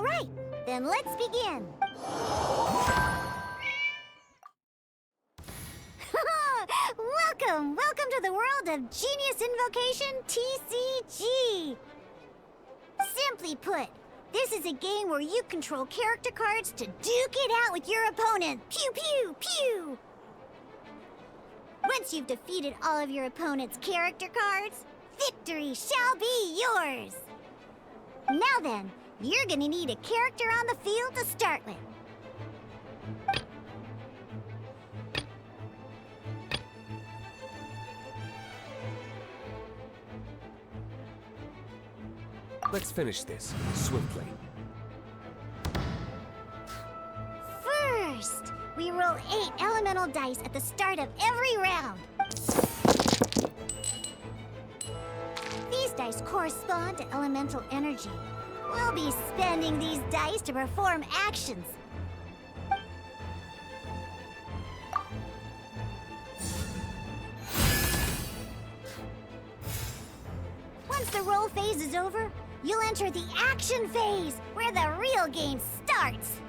All right, then let's begin. Welcome to the world of Genius Invocation TCG. Simply put, this is a game where you control character cards to duke it out with your opponent. Pew, pew, pew! Once you've defeated all of your opponent's character cards, victory shall be yours! Now then, you're gonna need a character on the field to start with. Let's finish this swiftly. First, we roll 8 elemental dice at the start of every round. These dice correspond to elemental energy. We'll be spending these dice to perform actions. Once the roll phase is over, you'll enter the action phase, where the real game starts.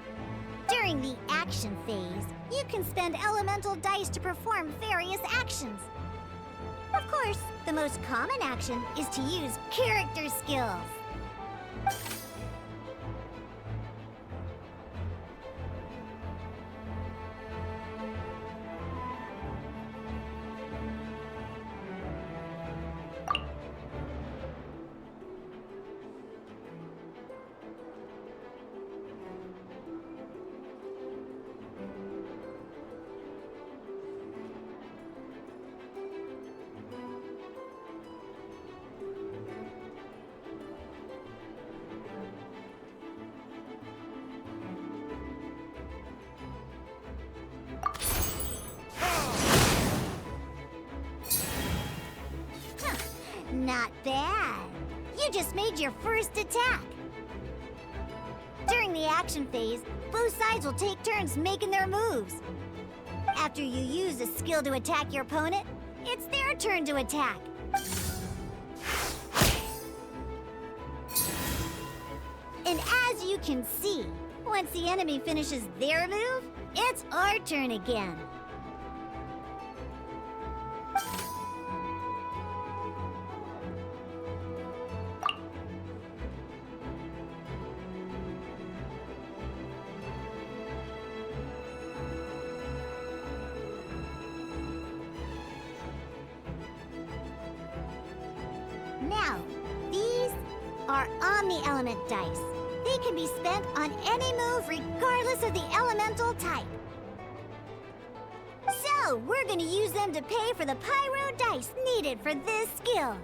During the action phase, you can spend elemental dice to perform various actions. Of course, the most common action is to use character skills. Not bad. You just made your first attack. During the action phase, both sides will take turns making their moves. After you use a skill to attack your opponent, it's their turn to attack. And as you can see, once the enemy finishes their move, it's our turn again. Now, these are omni-element dice. They can be spent on any move regardless of the elemental type. So, we're gonna use them to pay for the pyro dice needed for this skill.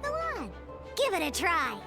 Go on, give it a try.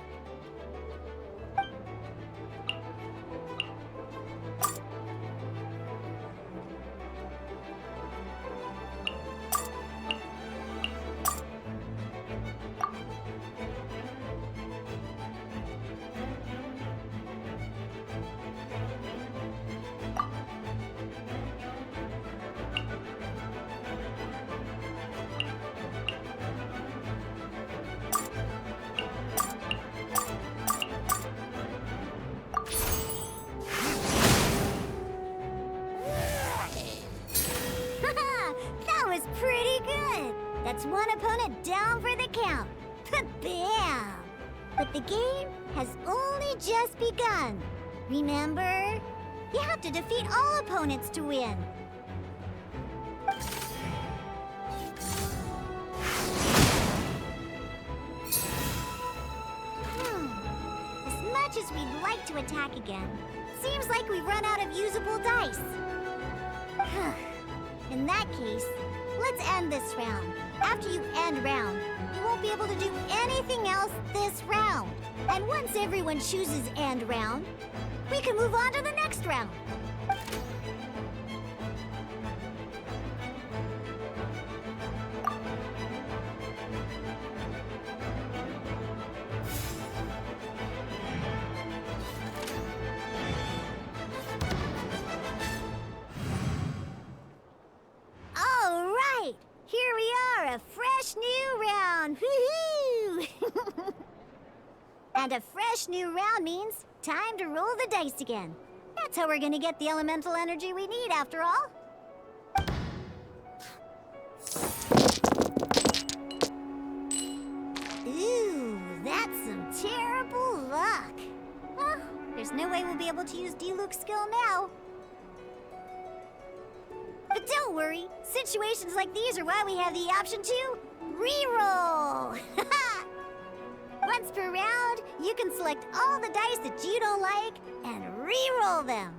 Pretty good. That's one opponent down for the count. Bam! But the game has only just begun. Remember? You have to defeat all opponents to win. As much as we'd like to attack again, seems like we've run out of usable dice. In that case, let's end this round. After you end round, you won't be able to do anything else this round. And once everyone chooses end round, we can move on to the next round. Here we are, a fresh new round. Woohoo! And a fresh new round means time to roll the dice again. That's how we're gonna get the elemental energy we need, after all. Ooh, that's some terrible luck. Well, there's no way we'll be able to use Diluc's skill now. But don't worry, situations like these are why we have the option to reroll. Once per round, you can select all the dice that you don't like and reroll them.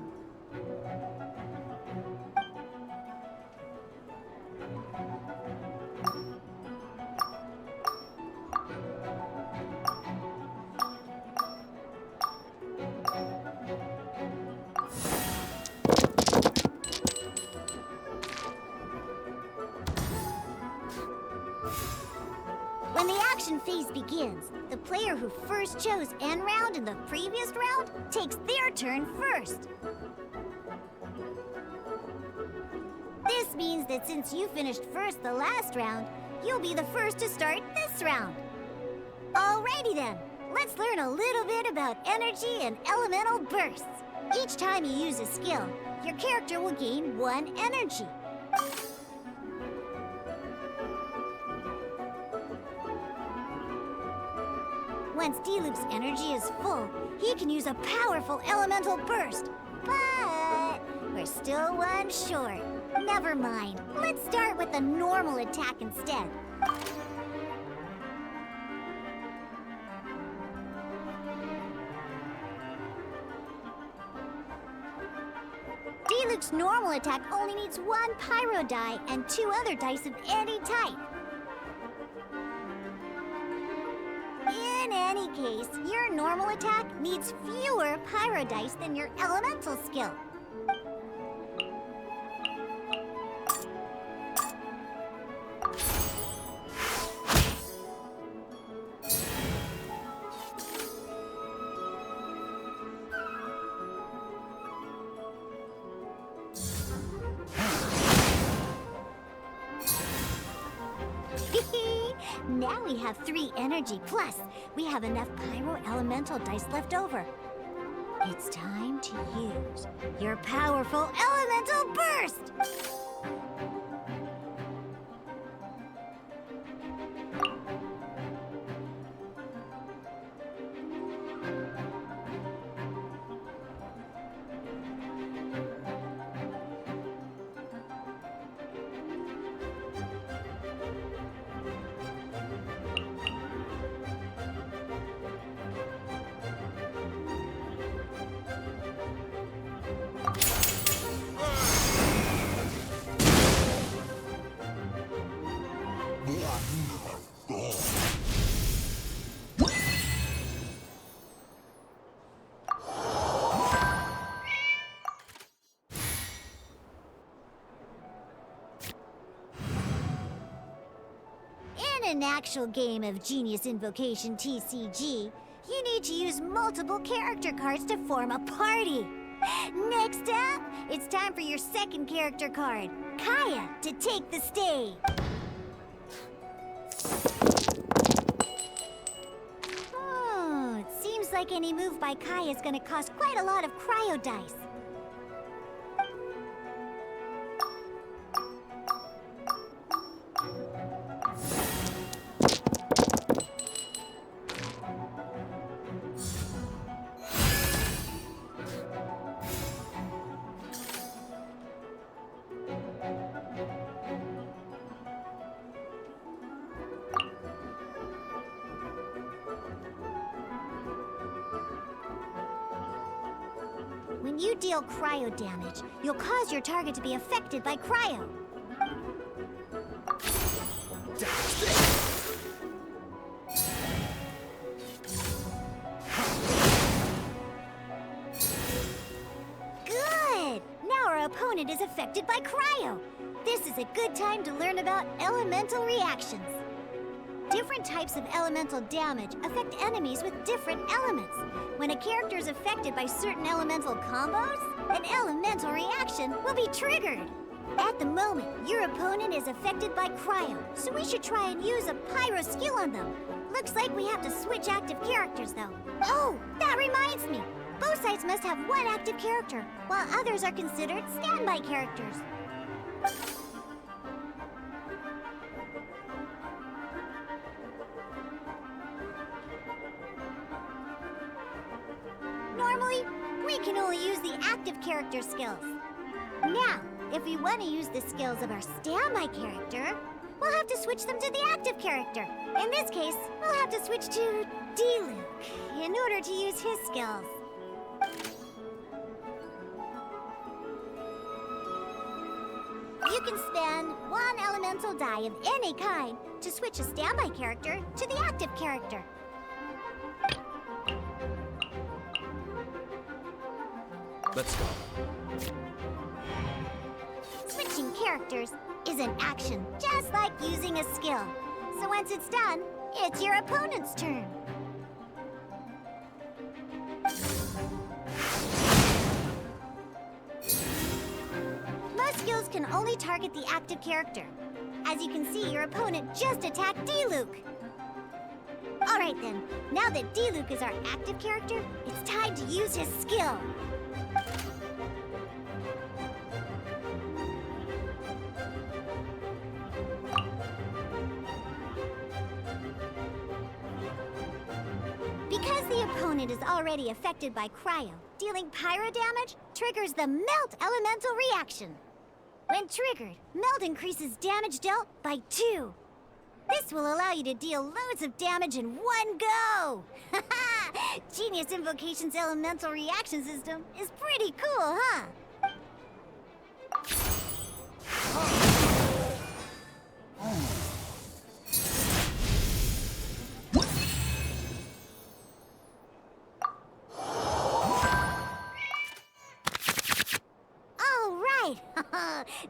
When the action phase begins, the player who first chose end round in the previous round takes their turn first. This means that since you finished first the last round, you'll be the first to start this round. Alrighty then, let's learn a little bit about energy and elemental bursts. Each time you use a skill, your character will gain 1 energy. Once Diluc's energy is full, he can use a powerful elemental burst. But we're still 1 short. Never mind. Let's start with a normal attack instead. Diluc's normal attack only needs 1 pyro die and 2 other dice of any type. In any case, your normal attack needs fewer pyro dice than your elemental skill. Now we have 3 energy, plus we have enough pyro elemental dice left over. It's time to use your powerful elemental burst! In an actual game of Genius Invocation TCG, you need to use multiple character cards to form a party. Next up, it's time for your second character card, Kaya, to take the stage. It seems like any move by Kaya is going to cost quite a lot of cryo dice. When you deal cryo damage, you'll cause your target to be affected by cryo. Good! Now our opponent is affected by cryo. This is a good time to learn about elemental reactions. Different types of elemental damage affect enemies with different elements. When a character is affected by certain elemental combos, an elemental reaction will be triggered. At the moment, your opponent is affected by cryo, so we should try and use a pyro skill on them. Looks like we have to switch active characters, though. Oh, that reminds me. Both sides must have one active character, while others are considered standby characters. Normally, we can only use the active character skills. Now, if we want to use the skills of our standby character, we'll have to switch them to the active character. In this case, we'll have to switch to D-Luke in order to use his skills. You can spend one elemental die of any kind to switch a standby character to the active character. Let's go. Switching characters is an action, just like using a skill. So once it's done, it's your opponent's turn. Most skills can only target the active character. As you can see, your opponent just attacked D-Luke. Alright then, now that D-Luke is our active character, it's time to use his skill. Because the opponent is already affected by cryo, dealing pyro damage triggers the melt elemental reaction. When triggered, melt increases damage dealt by 2. This will allow you to deal loads of damage in one go! Genius Invocation's elemental reaction system is pretty cool, huh?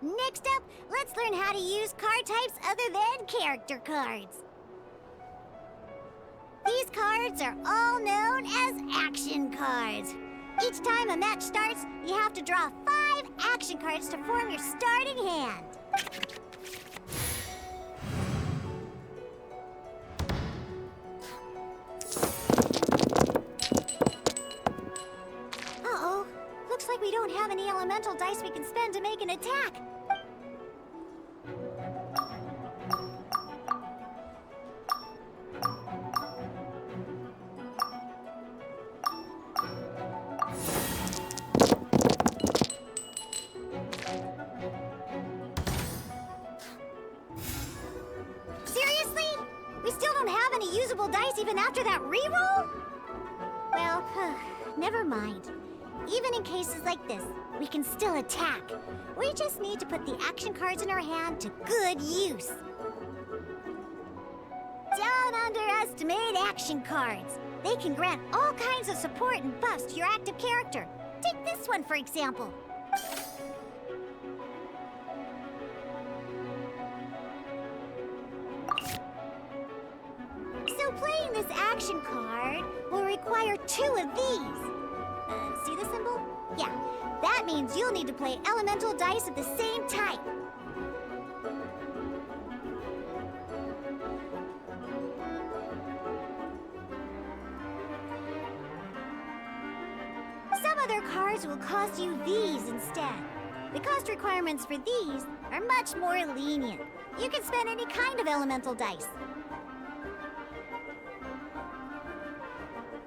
Next up, let's learn how to use card types other than character cards. These cards are all known as action cards. Each time a match starts, you have to draw 5 action cards to form your starting hand. Uh-oh. Looks like we don't have any elemental dice we can spend to make an attack. Seriously? We still don't have any usable dice even after that reroll? Well, never mind. Even in cases like this, we can still attack. We just need to put the action cards in our hand to good use. Don't underestimate action cards. They can grant all kinds of support and buffs to your active character. Take this one, for example. So playing this action card will require 2 of these. See the symbol? Yeah, that means you'll need to play elemental dice of the same type. Some other cards will cost you these instead. The cost requirements for these are much more lenient. You can spend any kind of elemental dice.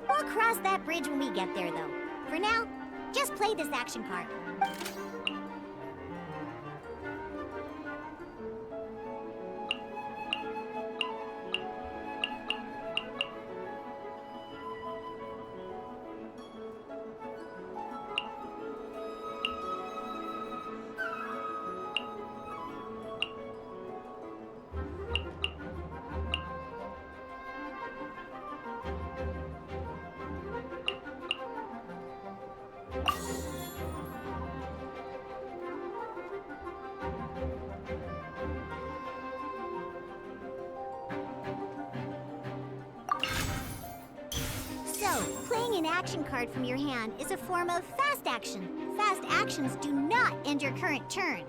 We'll cross that bridge when we get there, though. For now, just play this action card. Playing an action card from your hand is a form of fast action. Fast actions do not end your current turn.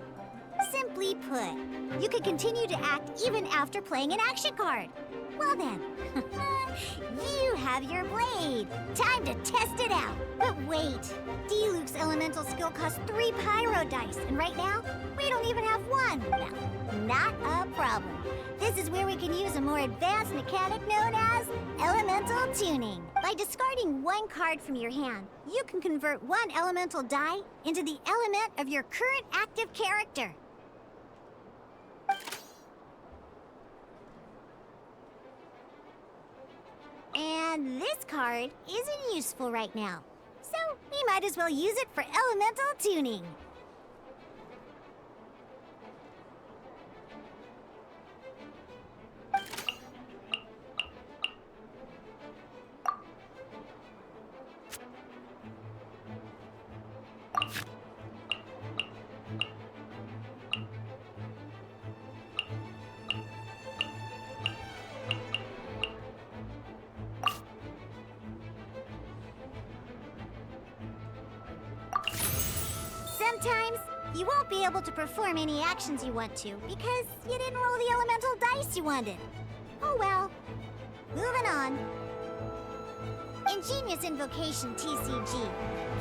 Simply put, you can continue to act even after playing an action card. Well then, you have your blade. Time to test it out. But wait, Diluc's elemental skill costs 3 pyro dice, and right now, we don't even have 1. Now, not a problem. This is where we can use a more advanced mechanic known as elemental tuning. By discarding 1 card from your hand, you can convert 1 elemental die into the element of your current active character. And this card isn't useful right now, so we might as well use it for elemental tuning. Sometimes, you won't be able to perform any actions you want to because you didn't roll the elemental dice you wanted. Oh well. Moving on. In Genius Invocation TCG,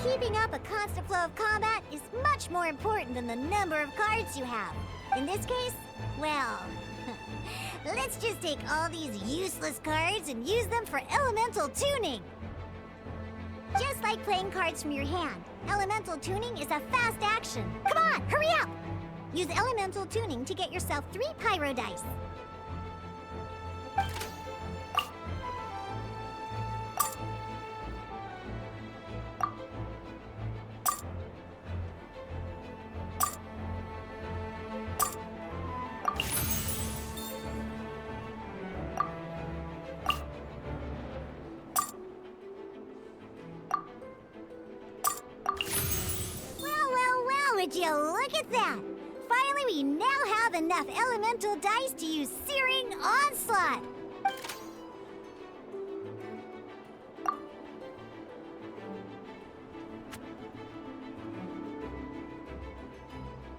keeping up a constant flow of combat is much more important than the number of cards you have. In this case, well, let's just take all these useless cards and use them for elemental tuning. Just like playing cards from your hand, elemental tuning is a fast action. Come on, hurry up! Use elemental tuning to get yourself 3 pyro dice. Would you look at that? Finally, we now have enough elemental dice to use Searing Onslaught.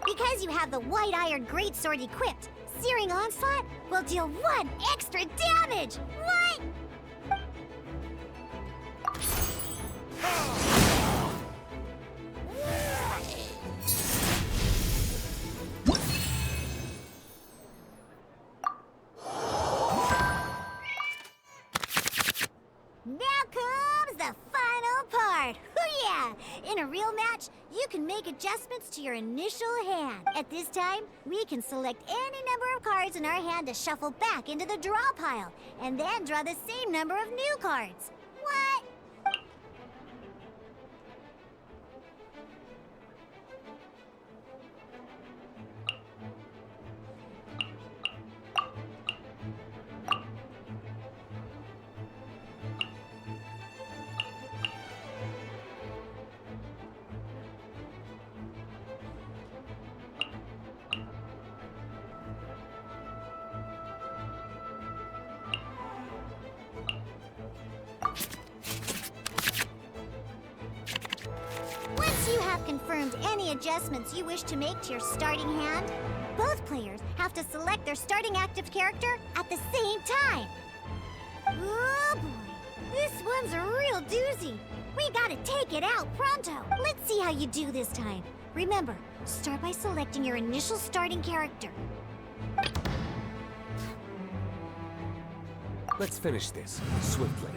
Because you have the White Iron Greatsword equipped, Searing Onslaught will deal 1 extra damage! What? In a real match, you can make adjustments to your initial hand. At this time, we can select any number of cards in our hand to shuffle back into the draw pile, and then draw the same number of new cards. What? Once you have confirmed any adjustments you wish to make to your starting hand, both players have to select their starting active character at the same time. Oh boy, this one's a real doozy. We gotta take it out pronto. Let's see how you do this time. Remember, start by selecting your initial starting character. Let's finish this swiftly.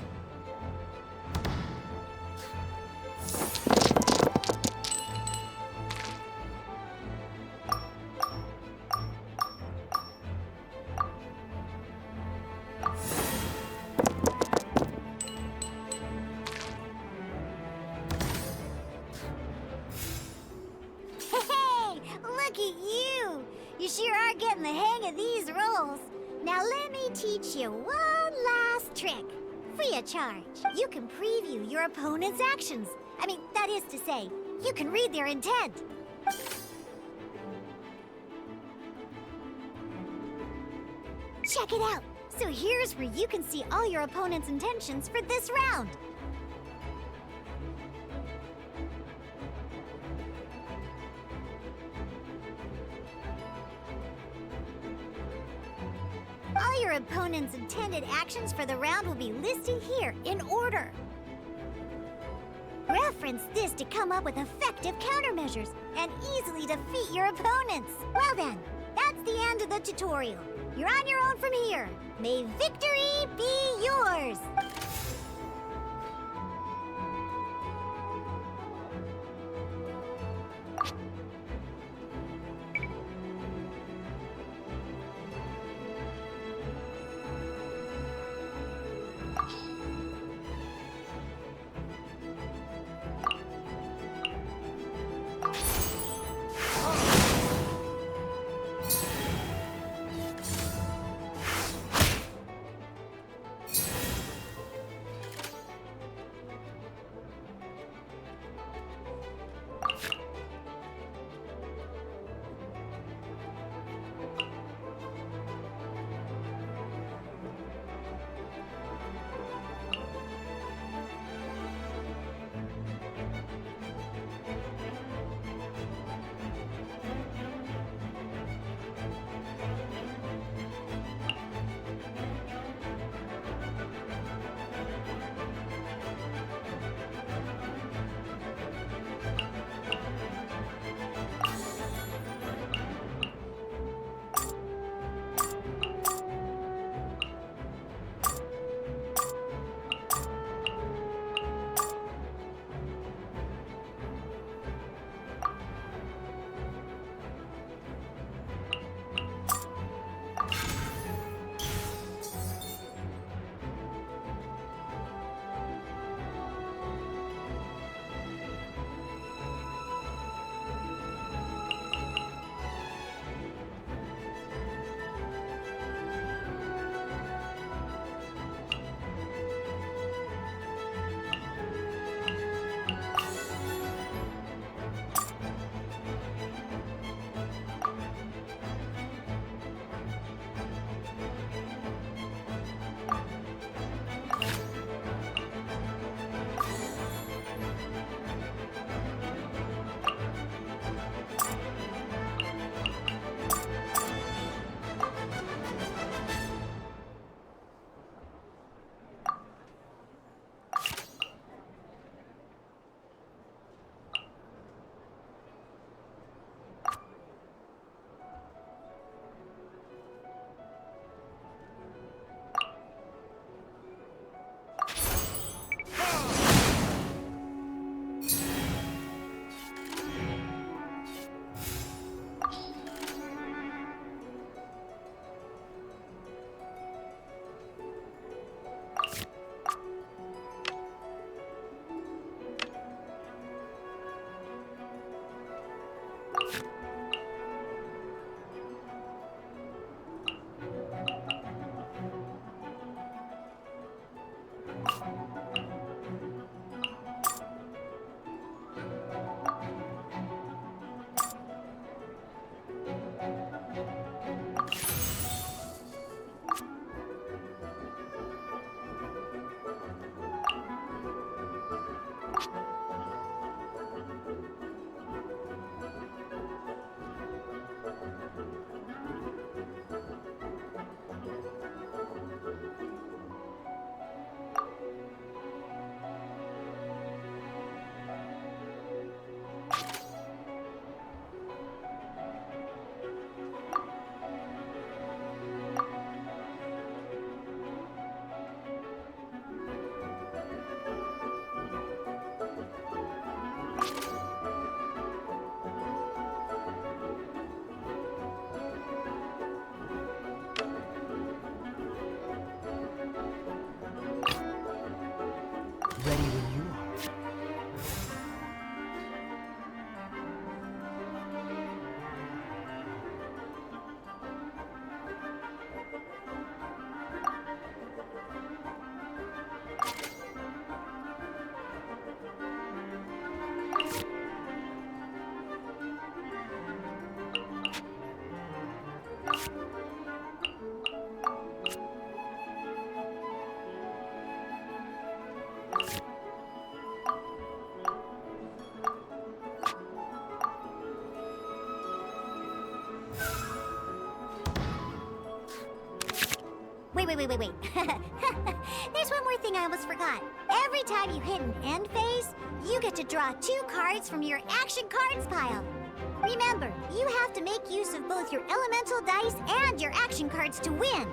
Look at you! You sure are getting the hang of these rolls. Now let me teach you one last trick. Free of charge. You can preview your opponent's actions. I mean, that is to say, you can read their intent. Check it out. So here's where you can see all your opponent's intentions for this round. All your opponent's intended actions for the round will be listed here in order. Reference this to come up with effective countermeasures and easily defeat your opponents. Well then, that's the end of the tutorial. You're on your own from here. May victory be yours! wait. There's one more thing I almost forgot. Every time you hit an end phase, you get to draw 2 cards from your action cards pile. Remember, you have to make use of both your elemental dice and your action cards to win.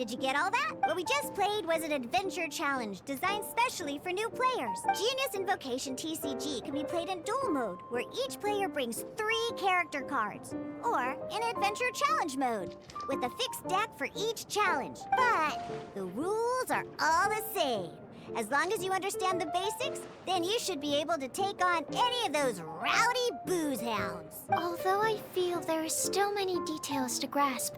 Did you get all that? What we just played was an adventure challenge designed specially for new players. Genius Invocation TCG can be played in duel mode, where each player brings 3 character cards, or in adventure challenge mode, with a fixed deck for each challenge. But the rules are all the same. As long as you understand the basics, then you should be able to take on any of those rowdy booze hounds. Although I feel there are still many details to grasp,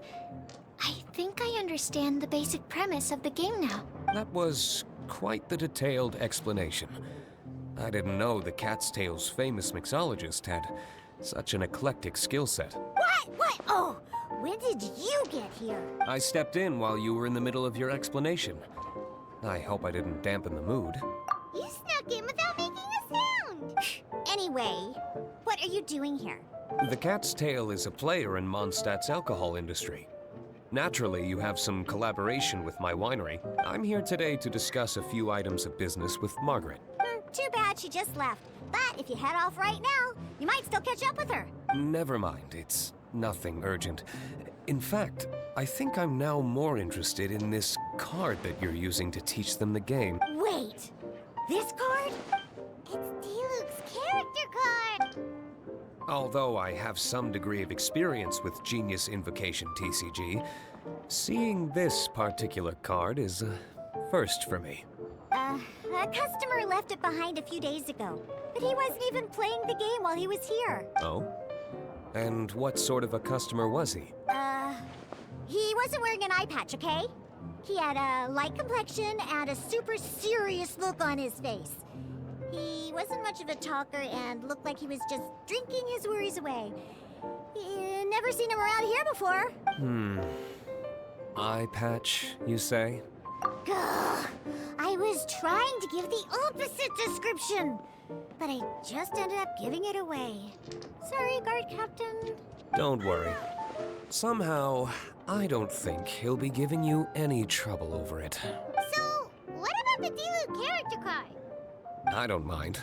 I think I understand the basic premise of the game now. That was quite the detailed explanation. I didn't know the Cat's Tail's famous mixologist had such an eclectic skill set. What? Oh, when did you get here? I stepped in while you were in the middle of your explanation. I hope I didn't dampen the mood. You snuck in without making a sound. Anyway, what are you doing here? The Cat's Tail is a player in Mondstadt's alcohol industry. Naturally, you have some collaboration with my winery. I'm here today to discuss a few items of business with Margaret. Too bad she just left. But if you head off right now, you might still catch up with her. Never mind, it's nothing urgent. In fact, I think I'm now more interested in this card that you're using to teach them the game. Wait, this card? It's Diluc's character card! Although I have some degree of experience with Genius Invocation TCG, seeing this particular card is a first for me. A customer left it behind a few days ago, but he wasn't even playing the game while he was here. Oh? And what sort of a customer was he? He wasn't wearing an eye patch, okay? He had a light complexion and a super serious look on his face. He wasn't much of a talker and looked like he was just drinking his worries away. Never seen him around here before. Eye patch, you say? Gah, I was trying to give the opposite description, but I just ended up giving it away. Sorry, guard captain. Don't worry. Somehow, I don't think he'll be giving you any trouble over it. So, what about the Diluc character card? I don't mind.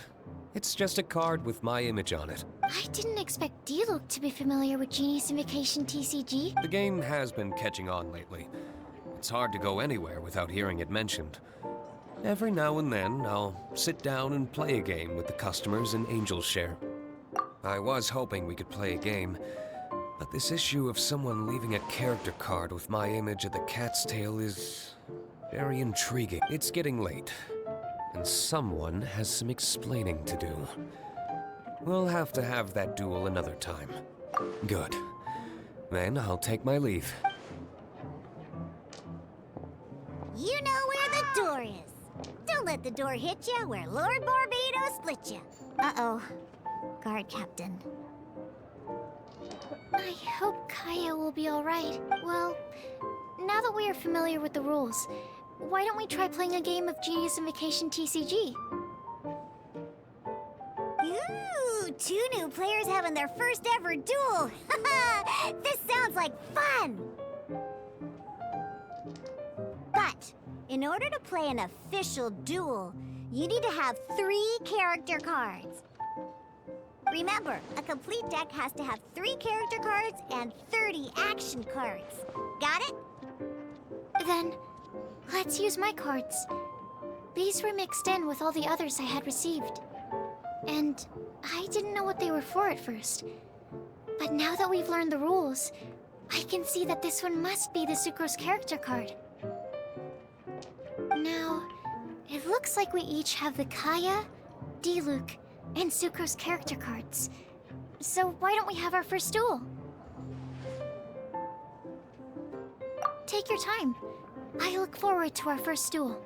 It's just a card with my image on it. I didn't expect Diluc to be familiar with Genius Invocation TCG. The game has been catching on lately. It's hard to go anywhere without hearing it mentioned. Every now and then, I'll sit down and play a game with the customers in Angel's Share. I was hoping we could play a game, but this issue of someone leaving a character card with my image at the Cat's Tail is very intriguing. It's getting late, and someone has some explaining to do. We'll have to have that duel another time. Good. Then I'll take my leave. You know where the door is. Don't let the door hit you where Lord Barbados split you. Uh-oh. Guard captain. I hope Kaya will be alright. Well, now that we are familiar with the rules, why don't we try playing a game of Genius Invocation TCG? Ooh, 2 new players having their first ever duel. This sounds like fun. But in order to play an official duel, you need to have 3 character cards. Remember, a complete deck has to have 3 character cards and 30 action cards. Got it? Then, let's use my cards. These were mixed in with all the others I had received. And I didn't know what they were for at first. But now that we've learned the rules, I can see that this one must be the Sucrose character card. Now, it looks like we each have the Kaya, Diluc, and Sucrose character cards. So why don't we have our first duel? Take your time. I look forward to our first duel.